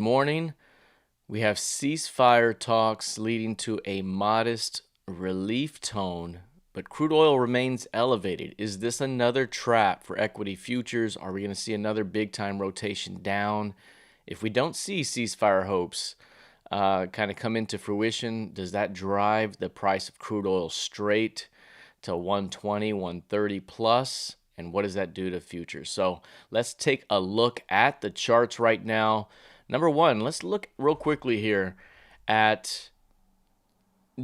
Morning, we have ceasefire talks leading to a modest relief tone, but crude oil remains elevated. Is this another trap for equity futures? Are we going to see another big time rotation down? If we don't see ceasefire hopes kind of come into fruition, does that drive the price of crude oil straight to 120, 130 plus? And what does that do to futures? So let's take a look at the charts right now. Number one, let's look real quickly here at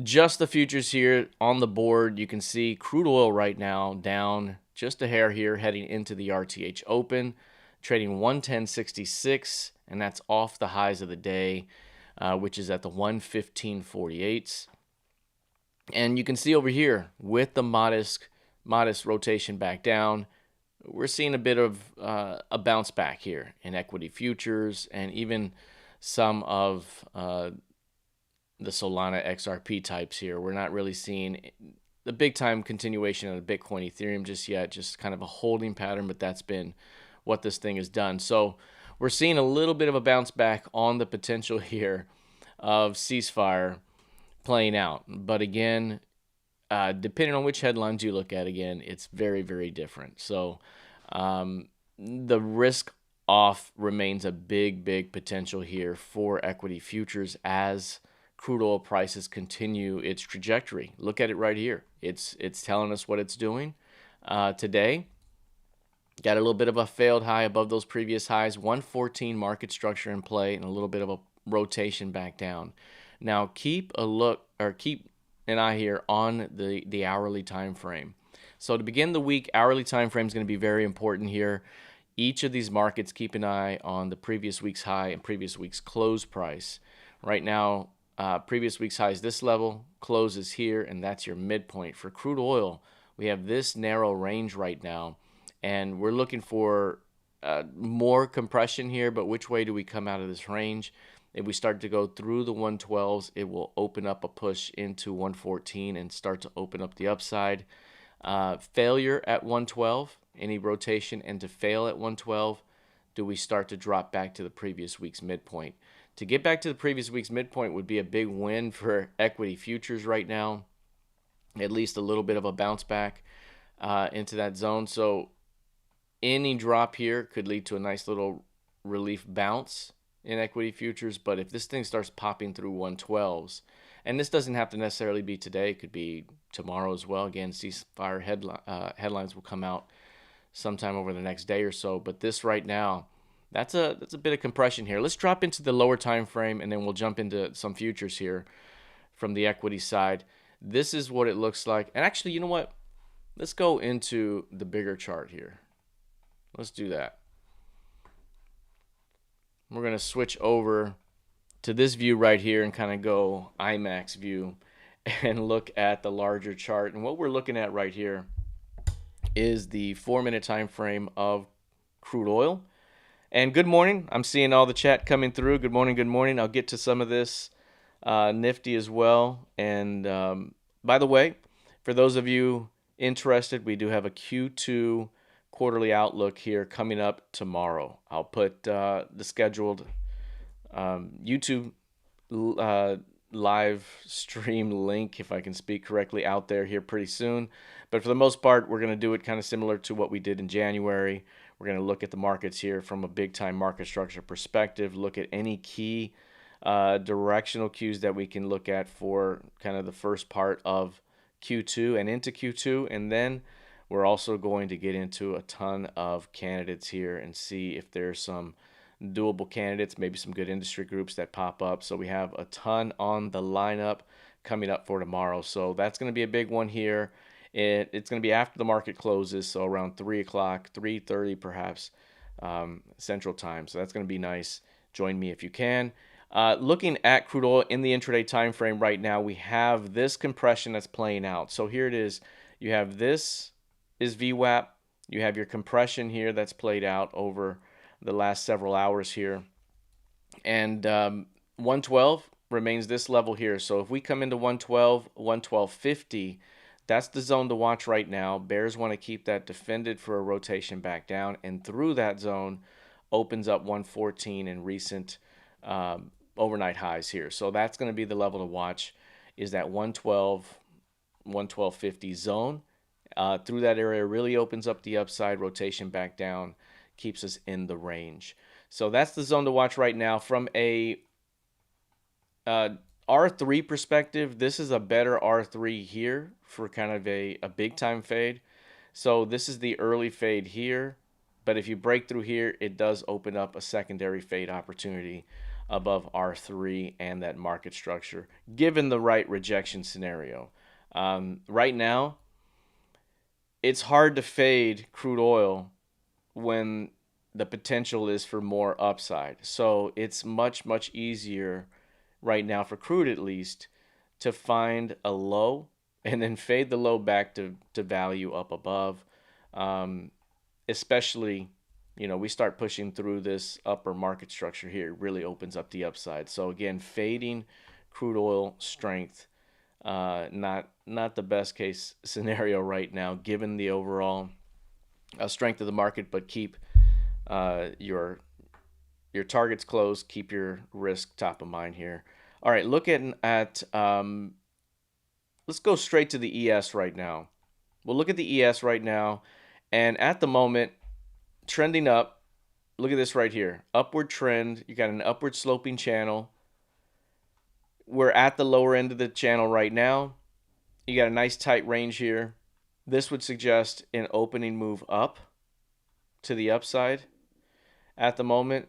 just the futures here on the board. You can see crude oil right now down just a hair here heading into the RTH Open, trading 110.66, and that's off the highs of the day, which is at the 115.48s. And you can see over here with the modest rotation back down, we're seeing a bit of a bounce back here in equity futures and even some of the Solana XRP types here. We're not really seeing the big time continuation of the Bitcoin Ethereum just yet, just kind of a holding pattern, but that's been what this thing has done. So we're seeing a little bit of a bounce back on the potential here of ceasefire playing out. But again, depending on which headlines you look at, again, it's very, very different. So the risk off remains a big potential here for equity futures as crude oil prices continue its trajectory. Look at it right here. It's telling us what it's doing today. Got a little bit of a failed high above those previous highs, 114 market structure in play, and a little bit of a rotation back down. Now keep an eye here on the hourly time frame. So to begin the week, hourly time frame is going to be very important here. Each of these markets, keep an eye on the previous week's high and previous week's close price. Right now, previous week's high is this level, close is here, and that's your midpoint. For crude oil, we have this narrow range right now, and we're looking for more compression here, but which way do we come out of this range? If we start to go through the 112s, it will open up a push into 114 and start to open up the upside. Failure at 112, any rotation, and to fail at 112, do we start to drop back to the previous week's midpoint? To get back to the previous week's midpoint would be a big win for equity futures right now, at least a little bit of a bounce back into that zone. So any drop here could lead to a nice little relief bounce in equity futures, but if this thing starts popping through 112s, and this doesn't have to necessarily be today, it could be tomorrow as well. Again, ceasefire headlines will come out sometime over the next day or so, but this right now, that's a bit of compression here. Let's drop into the lower time frame, and then we'll jump into some futures here from the equity side. This is what it looks like. And actually, you know what? Let's go into the bigger chart here. Let's do that. We're going to switch over to this view right here and kind of go IMAX view and look at the larger chart. And what we're looking at right here is the 4-minute time frame of crude oil. And good morning. I'm seeing all the chat coming through. Good morning, good morning. I'll get to some of this nifty as well. And by the way, for those of you interested, we do have a Q2 quarterly outlook here coming up tomorrow. I'll put the scheduled YouTube live stream link, if I can speak correctly, out there here pretty soon. But for the most part, we're going to do it kind of similar to what we did in January. We're going to look at the markets here from a big time market structure perspective, look at any key directional cues that we can look at for kind of the first part of Q2 and into Q2, and then we're also going to get into a ton of candidates here and see if there's some doable candidates, maybe some good industry groups that pop up. So we have a ton on the lineup coming up for tomorrow. So that's going to be a big one here. It's going to be after the market closes, so around 3 o'clock, 3:30 perhaps, Central Time. So that's going to be nice. Join me if you can. Looking at crude oil in the intraday time frame right now, we have this compression that's playing out. So here it is. You have this is VWAP. You have your compression here that's played out over the last several hours here. And 112 remains this level here. So if we come into 112, 112.50, that's the zone to watch right now. Bears want to keep that defended for a rotation back down. And through that zone opens up 114 in recent overnight highs here. So that's going to be the level to watch, is that 112, 112.50 zone. Through that area really opens up the upside, rotation back down, keeps us in the range. So that's the zone to watch right now. From a uh, R3 perspective, this is a better R3 here for kind of a big time fade. So this is the early fade here. But if you break through here, it does open up a secondary fade opportunity above R3 and that market structure, given the right rejection scenario. Right now, it's hard to fade crude oil when the potential is for more upside. So it's much, much easier right now, for crude at least, to find a low and then fade the low back to value up above. Um, Especially, we start pushing through this upper market structure here. It really opens up the upside. So again, fading crude oil strength, not the best case scenario right now, given the overall strength of the market. But keep your targets close. Keep your risk top of mind here. All right, looking at let's go straight to the ES right now. We'll look at the ES right now, and at the moment, trending up. Look at this right here. Upward trend. You got an upward sloping channel. We're at the lower end of the channel right now. You got a nice tight range here. This would suggest an opening move up to the upside at the moment.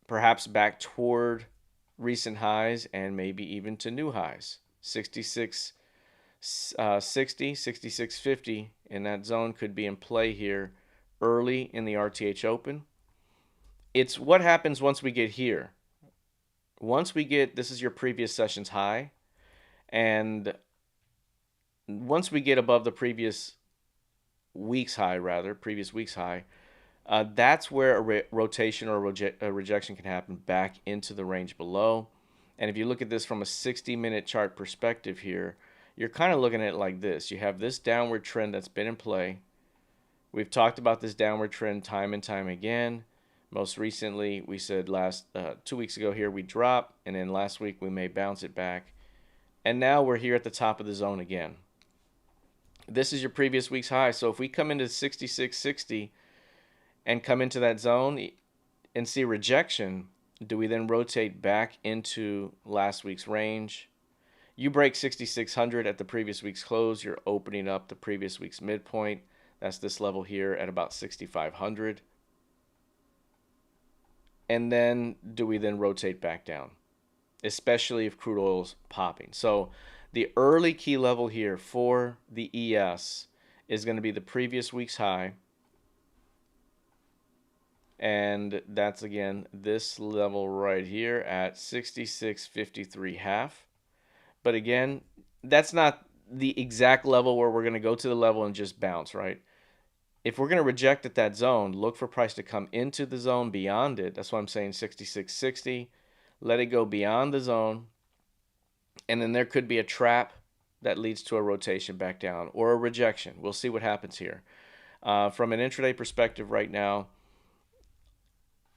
Perhaps back toward recent highs and maybe even to new highs. 66 60, 66.50 in that zone could be in play here early in the RTH Open. It's what happens once we get here. Once we get, this is your previous session's high, and once we get above the previous week's high, that's where a rotation or a rejection can happen back into the range below. And if you look at this from a 60-minute chart perspective here, you're kind of looking at it like this. You have this downward trend that's been in play. We've talked about this downward trend time and time again. Most recently, we said 2 weeks ago here we drop, and then last week we may bounce it back. And now we're here at the top of the zone again. This is your previous week's high. So if we come into 66.60 and come into that zone and see rejection, do we then rotate back into last week's range? You break 6,600 at the previous week's close, you're opening up the previous week's midpoint. That's this level here at about 6,500. And then do we then rotate back down, especially if crude oil's popping? So the early key level here for the ES is going to be the previous week's high. And that's, again, this level right here at 66.53 half. But again, that's not the exact level where we're going to go to the level and just bounce, right? If we're going to reject at that zone, look for price to come into the zone beyond it. That's why I'm saying 66.60. Let it go beyond the zone. And then there could be a trap that leads to a rotation back down or a rejection. We'll see what happens here. From an intraday perspective right now,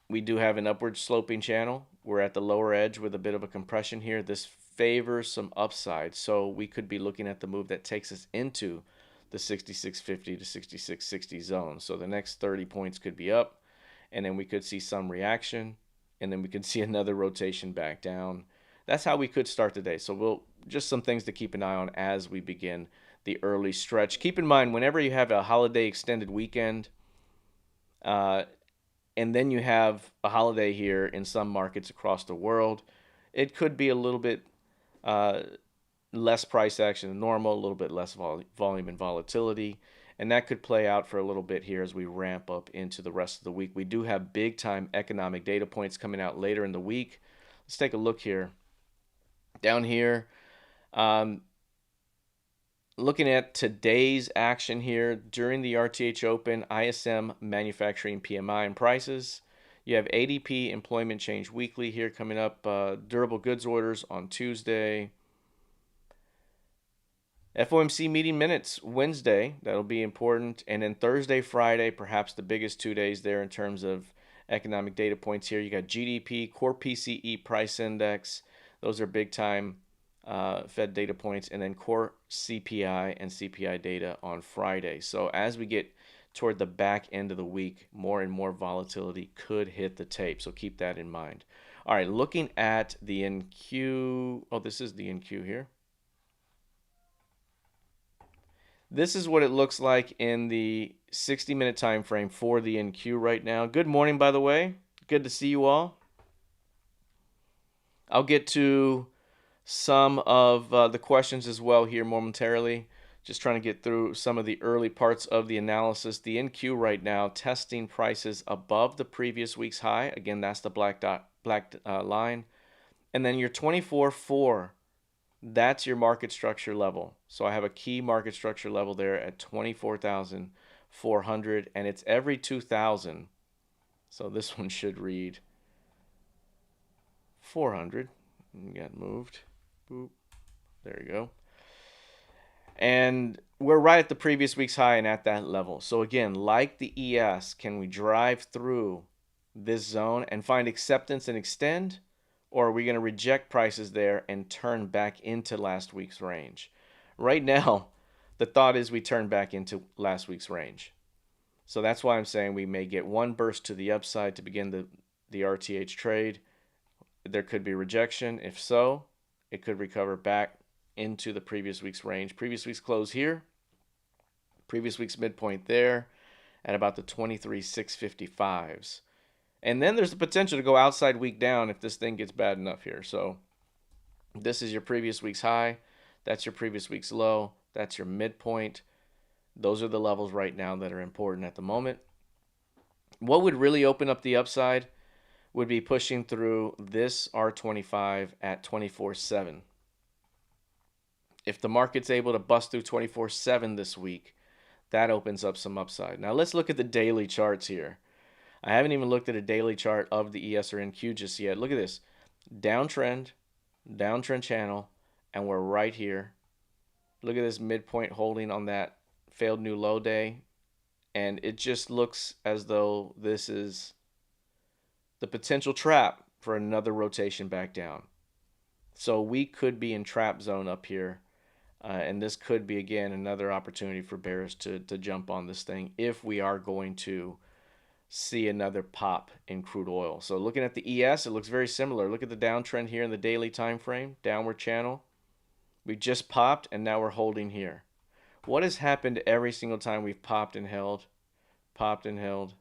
we do have an upward sloping channel. We're at the lower edge with a bit of a compression here. This favors some upside. So we could be looking at the move that takes us into the 66.50 to 66.60 zone. So the next 30 points could be up, and then we could see some reaction, and then we could see another rotation back down. That's how we could start the day. So just some things to keep an eye on as we begin the early stretch. Keep in mind, whenever you have a holiday extended weekend, and then you have a holiday here in some markets across the world, it could be a little bit less price action than normal, a little bit less volume and volatility, and that could play out for a little bit here as we ramp up into the rest of the week. We do have big time economic data points coming out later in the week. Let's take a look here. Down here, looking at today's action here during the RTH Open, ISM manufacturing PMI and prices. You have ADP employment change weekly here coming up. Durable goods orders on Tuesday. FOMC meeting minutes Wednesday. That'll be important. And then Thursday, Friday, perhaps the biggest 2 days there in terms of economic data points here. You got GDP, core PCE price index. Those are big time Fed data points, and then core CPI and CPI data on Friday. So as we get toward the back end of the week, more and more volatility could hit the tape. So keep that in mind. All right, looking at the NQ. Oh, this is the NQ here. This is what it looks like in the 60-minute time frame for the NQ right now. Good morning, by the way. Good to see you all. I'll get to some of the questions as well here momentarily. Just trying to get through some of the early parts of the analysis. The NQ right now testing prices above the previous week's high. Again, that's the black line. And then your 24.4, that's your market structure level. So I have a key market structure level there at 24,400, and it's every 2,000. So this one should read 400. Got moved. Boop. There you go. And we're right at the previous week's high and at that level. So again, like the ES, can we drive through this zone and find acceptance and extend? Or are we going to reject prices there and turn back into last week's range? Right now, the thought is we turn back into last week's range. So that's why I'm saying we may get one burst to the upside to begin the RTH trade. There could be rejection. If so, it could recover back into the previous week's range. Previous week's close here. Previous week's midpoint there at about the 23,655s. And then there's the potential to go outside week down if this thing gets bad enough here. So this is your previous week's high. That's your previous week's low. That's your midpoint. Those are the levels right now that are important at the moment. What would really open up the upside would be pushing through this R25 at 24.7. If the market's able to bust through 24.7 this week, that opens up some upside. Now let's look at the daily charts here. I haven't even looked at a daily chart of the ES or NQ just yet. Look at this. Downtrend channel, and we're right here. Look at this midpoint holding on that failed new low day. And it just looks as though this is the potential trap for another rotation back down. So we could be in trap zone up here. And this could be, again, another opportunity for bears to jump on this thing if we are going to see another pop in crude oil. So looking at the ES, it looks very similar. Look at the downtrend here in the daily time frame, downward channel. We just popped, and now we're holding here. What has happened every single time we've popped and held, popped and held,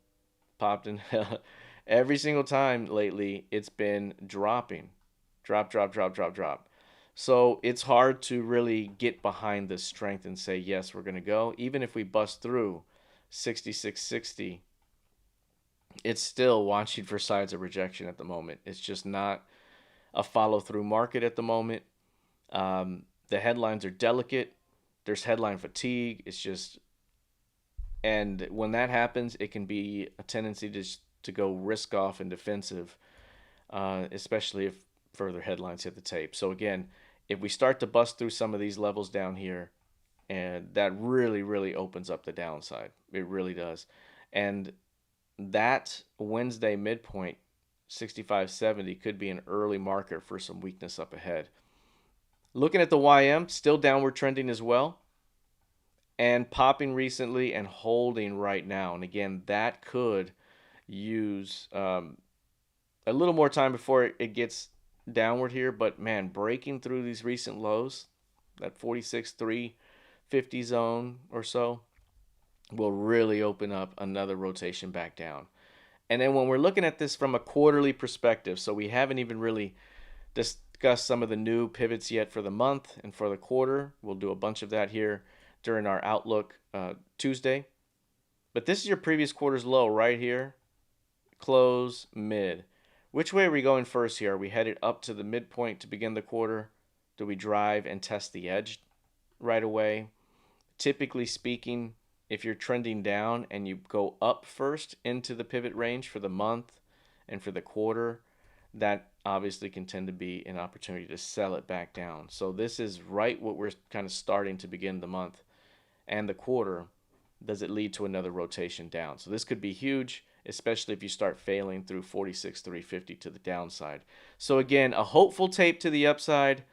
popped and held? Every single time lately, it's been dropping. Drop, drop, drop, drop, drop. So it's hard to really get behind this strength and say, yes, we're going to go. Even if we bust through 66.60, it's still watching for signs of rejection at the moment. It's just not a follow-through market at the moment. The headlines are delicate. There's headline fatigue. It's just, and when that happens, it can be a tendency to go risk off and defensive, especially if further headlines hit the tape. So again, if we start to bust through some of these levels down here, and that really, really opens up the downside. It really does. And that Wednesday midpoint, 65.70, could be an early marker for some weakness up ahead. Looking at the YM, still downward trending as well, and popping recently and holding right now. And again, that could use a little more time before it gets downward here, but man, breaking through these recent lows, that 46,350 zone or so, will really open up another rotation back down. And then when we're looking at this from a quarterly perspective, so we haven't even really discussed some of the new pivots yet for the month and for the quarter. We'll do a bunch of that here during our Outlook Tuesday. But this is your previous quarter's low right here. Close, mid. Which way are we going first here? Are we headed up to the midpoint to begin the quarter? Do we drive and test the edge right away? Typically speaking, if you're trending down and you go up first into the pivot range for the month and for the quarter, that obviously can tend to be an opportunity to sell it back down. So this is right what we're kind of starting to begin the month and the quarter. Does it lead to another rotation down? So this could be huge. especially if you start failing through 46,350 to the downside. So again, a hopeful tape to the upside,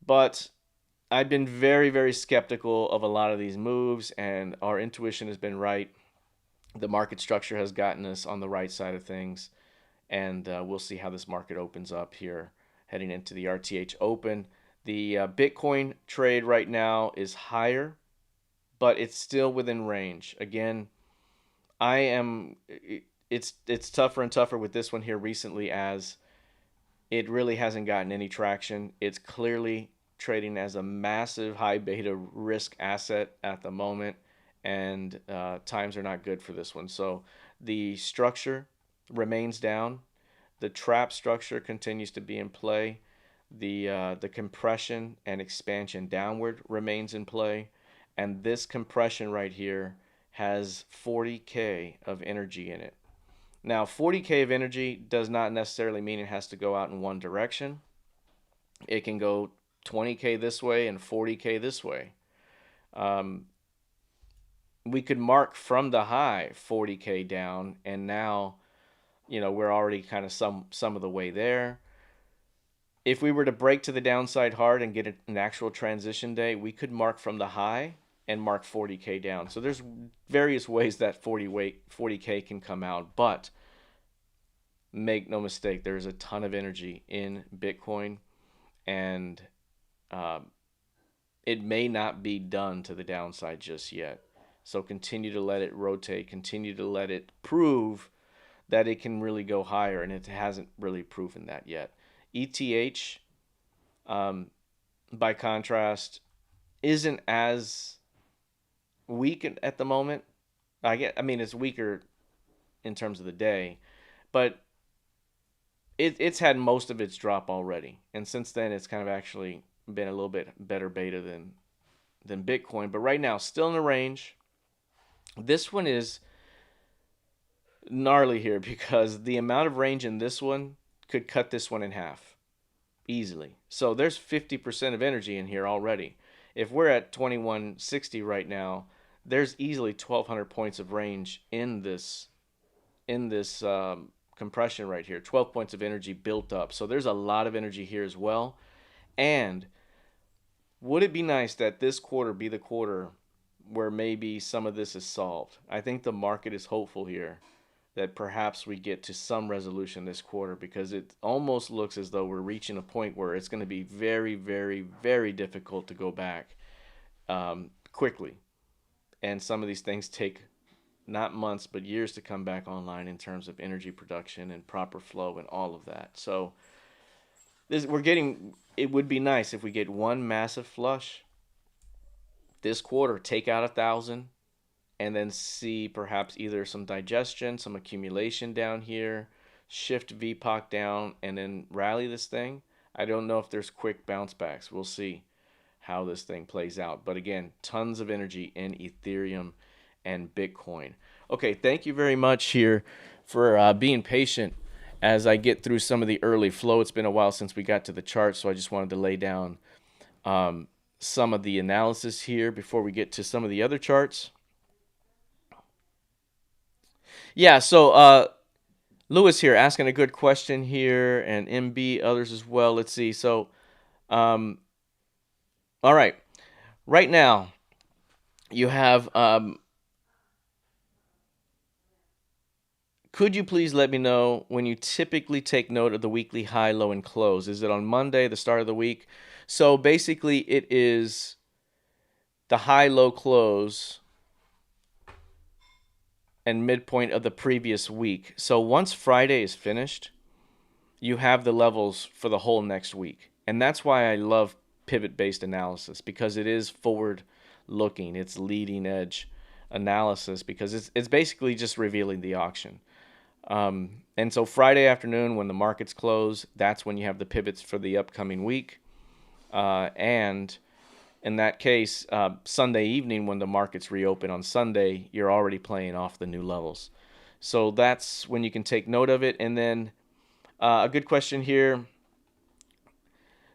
but I've been very, very skeptical of a lot of these moves, and our intuition has been right. The market structure has gotten us on the right side of things, and we'll see how this market opens up here heading into the RTH Open. The Bitcoin trade right now is higher, but it's still within range. Again, I am. It's tougher and tougher with this one here recently, as it really hasn't gotten any traction. It's clearly trading as a massive high beta risk asset at the moment, and times are not good for this one. So the structure remains down. The trap structure continues to be in play. The compression and expansion downward remains in play, and this compression right here has 40K of energy in it. Now, 40K of energy does not necessarily mean it has to go out in one direction. It can go 20K this way and 40K this way. We could mark from the high 40K down, and now, we're already kind of some of the way there. If we were to break to the downside hard and get an actual transition day, we could mark from the high and mark 40K down. So there's various ways that 40K can come out, but make no mistake, there's a ton of energy in Bitcoin, and it may not be done to the downside just yet. So continue to let it rotate, continue to let it prove that it can really go higher, and it hasn't really proven that yet. ETH, by contrast, isn't as weak at the moment. I mean, it's weaker in terms of the day, but it's had most of its drop already, and since then it's kind of actually been a little bit better beta than Bitcoin. But right now, still in the range. This one is gnarly here because the amount of range in this one could cut this one in half easily. So there's 50% of energy in here already. If we're at 2160 right now, there's easily 1200 points of range in this compression right here. 12 points of energy built up. So there's a lot of energy here as well. And would it be nice that this quarter be the quarter where maybe some of this is solved? I think the market is hopeful here that perhaps we get to some resolution this quarter, because it almost looks as though we're reaching a point where it's going to be very, very, very difficult to go back quickly. And some of these things take not months, but years to come back online in terms of energy production and proper flow and all of that. So it would be nice if we get one massive flush this quarter, take out 1,000, and then see perhaps either some digestion, some accumulation down here, shift VPOC down, and then rally this thing. I don't know if there's quick bounce backs. We'll see how this thing plays out. But again, tons of energy in Ethereum and Bitcoin. Okay, thank you very much here for being patient as I get through some of the early flow. It's been a while since we got to the chart, so I just wanted to lay down some of the analysis here before we get to some of the other charts. Yeah, so Lewis here asking a good question here, and MB, others as well. Let's see. So, all right. Right now, you have, could you please let me know when you typically take note of the weekly high, low, and close? Is it on Monday, the start of the week? So basically, it is the high, low, close and midpoint of the previous week. So once Friday is finished, you have the levels for the whole next week. And that's why I love pivot-based analysis, because it is forward-looking. It's leading-edge analysis, because it's basically just revealing the auction. And so Friday afternoon, when the markets close, that's when you have the pivots for the upcoming week. And in that case, Sunday evening, when the markets reopen on Sunday, you're already playing off the new levels. So that's when you can take note of it. And then a good question here.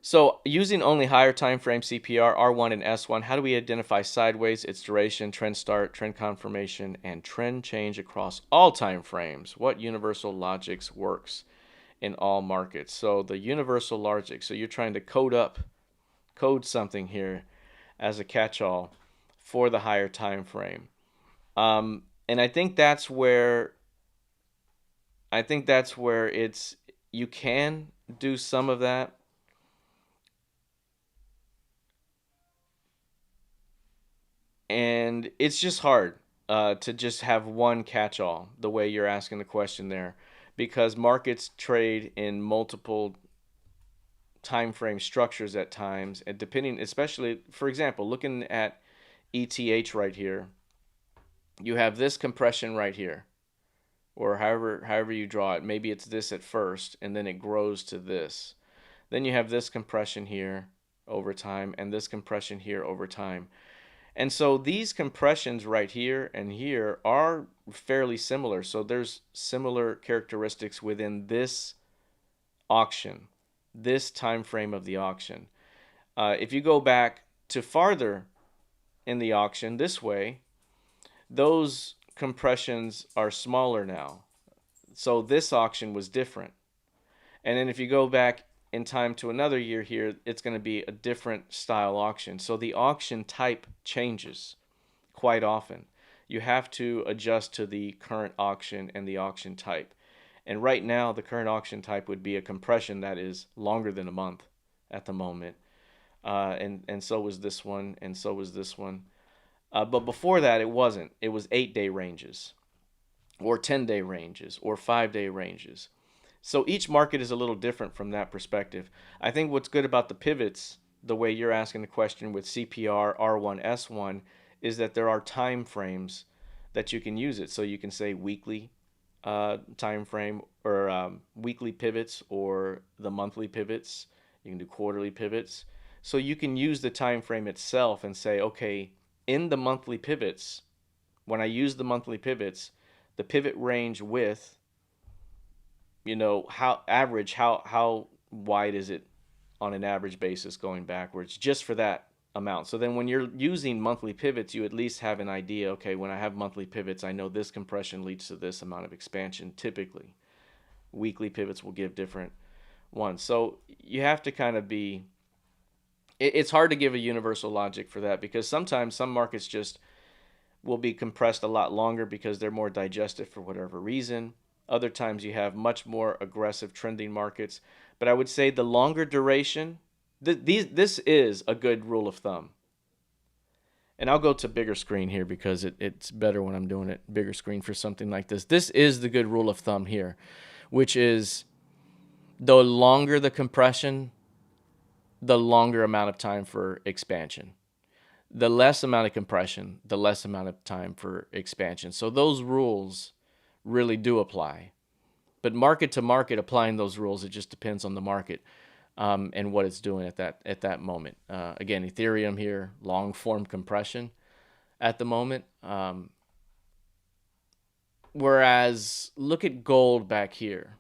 So using only higher time frame CPR, R1 and S1, how do we identify sideways, its duration, trend start, trend confirmation, and trend change across all time frames? What universal logics works in all markets? So the universal logic, so you're trying to code something here as a catch-all for the higher time frame. And I think that's where it's you can do some of that. And it's just hard to just have one catch-all the way you're asking the question there, because markets trade in multiple time frame structures at times, and depending, especially for example, looking at ETH right here, you have this compression right here, or however you draw it. Maybe it's this at first, and then it grows to this. Then you have this compression here over time, and this compression here over time. And so these compressions right here and here are fairly similar. So there's similar characteristics within this auction, this time frame of the auction. If you go back to farther in the auction this way, those compressions are smaller now. So this auction was different. And then if you go back in time to another year here, it's going to be a different style auction. So the auction type changes quite often. You have to adjust to the current auction and the auction type. And right now, the current auction type would be a compression that is longer than a month at the moment. And so was this one, and so was this one. But before that, it wasn't. It was 8-day ranges, or 10-day ranges, or 5-day ranges. So each market is a little different from that perspective. I think what's good about the pivots, the way you're asking the question with CPR, R1, S1, is that there are time frames that you can use it. So you can say weekly time frame, or weekly pivots, or the monthly pivots. You can do quarterly pivots. So you can use the time frame itself and say, okay, in the monthly pivots, when I use the monthly pivots, the pivot range width, how wide is it on an average basis going backwards, just for that amount. So then when you're using monthly pivots, you at least have an idea, okay, when I have monthly pivots, I know this compression leads to this amount of expansion typically. Weekly pivots will give different ones. So you have to kind of be, it's hard to give a universal logic for that, because sometimes some markets just will be compressed a lot longer because they're more digested for whatever reason. Other times you have much more aggressive trending markets. But I would say the longer duration, this is a good rule of thumb. And I'll go to bigger screen here because it's better when I'm doing it bigger screen for something like this. This is the good rule of thumb here, which is the longer the compression, the longer amount of time for expansion. The less amount of compression, the less amount of time for expansion. So those rules really do apply. But market to market, applying those rules, it just depends on the market and what it's doing at that moment. Again, Ethereum here, long form compression at the moment. Whereas look at gold back here.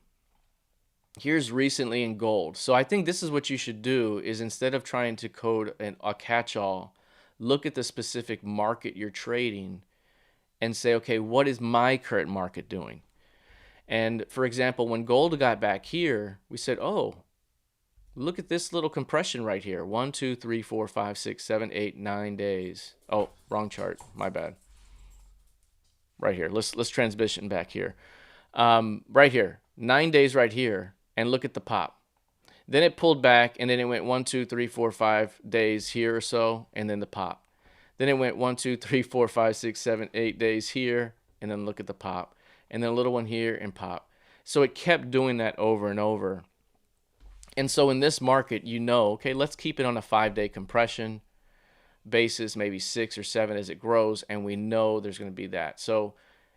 Here's recently in gold. So I think this is what you should do, is instead of trying to code a catch-all, look at the specific market you're trading and say, okay, what is my current market doing? And for example, when gold got back here, we said, oh, look at this little compression right here. 1, 2, 3, 4, 5, 6, 7, 8, 9 days. Oh, wrong chart. My bad. Right here. Let's transition back here. Right here. 9 days right here. And look at the pop. Then it pulled back, and then it went 1, 2, 3, 4, 5 days here or so, and then the pop. Then it went 1, 2, 3, 4, 5, 6, 7, 8 days here, and then look at the pop. And then a little one here and pop. So it kept doing that over and over. And so in this market, okay, let's keep it on a 5-day compression basis, maybe 6 or 7 as it grows, and we know there's going to be that. So,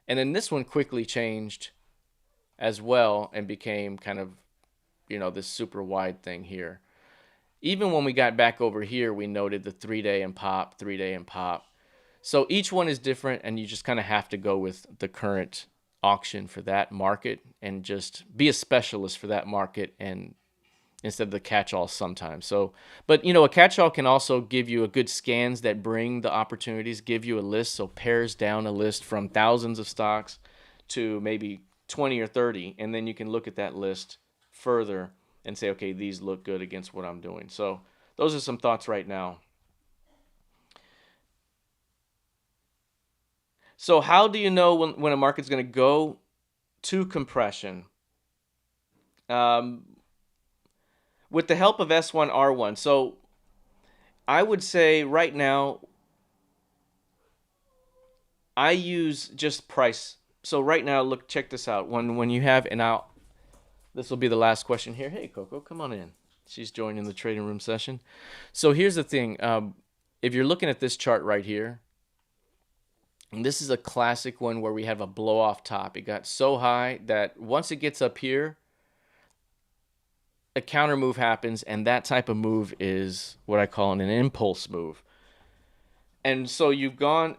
and then this one quickly changed as well and became kind of, this super wide thing here. Even when we got back over here, we noted the 3-day and pop, 3-day and pop. So each one is different, and you just kind of have to go with the current auction for that market and just be a specialist for that market and instead of the catch-all sometimes. So, but a catch-all can also give you a good scans that bring the opportunities, give you a list, so pares down a list from thousands of stocks to maybe 20 or 30, and then you can look at that list further and say, okay, these look good against what I'm doing. So those are some thoughts right now. So how do you know when a market's going to go to compression? With the help of S1R1. So I would say right now I use just price. So right now, look, check this out. When you have, and this will be the last question here. Hey, Coco, come on in. She's joining the trading room session. So here's the thing. If you're looking at this chart right here, and this is a classic one where we have a blow off top. It got so high that once it gets up here, a counter move happens, and that type of move is what I call an impulse move. And so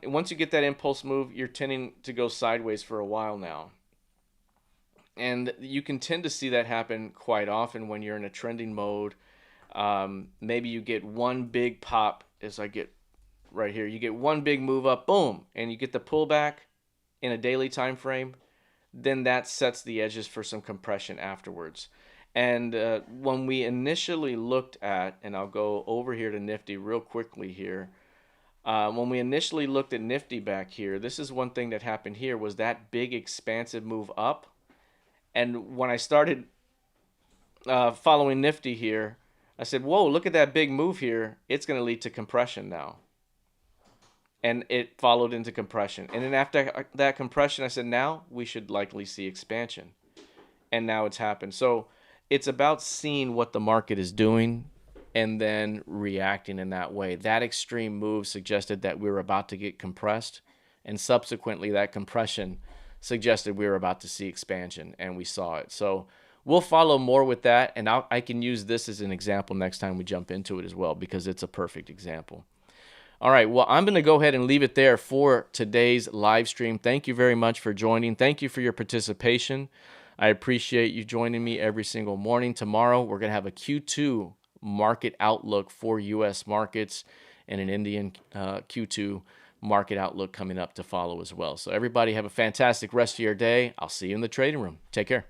once you get that impulse move, you're tending to go sideways for a while now. And you can tend to see that happen quite often when you're in a trending mode. Maybe you get one big pop, as I get right here. You get one big move up, boom, and you get the pullback in a daily time frame. Then that sets the edges for some compression afterwards. And when we initially looked at, and I'll go over here to Nifty real quickly here. When we initially looked at Nifty back here, this is one thing that happened here was that big expansive move up. And when I started following Nifty here, I said, whoa, look at that big move here. It's going to lead to compression now. And it followed into compression. And then after that compression, I said, now we should likely see expansion. And now it's happened. So it's about seeing what the market is doing and then reacting in that way. That extreme move suggested that we were about to get compressed. And subsequently, that compression suggested we were about to see expansion, and we saw it. So we'll follow more with that, and I can use this as an example next time we jump into it as well, because it's a perfect example. All right, well, I'm going to go ahead and leave it there for today's live stream. Thank you very much for joining. Thank you for your participation. I appreciate you joining me every single morning. Tomorrow, we're going to have a Q2 market outlook for U.S. markets and an Indian Q2 market outlook coming up to follow as well. So everybody have a fantastic rest of your day. I'll see you in the trading room. Take care.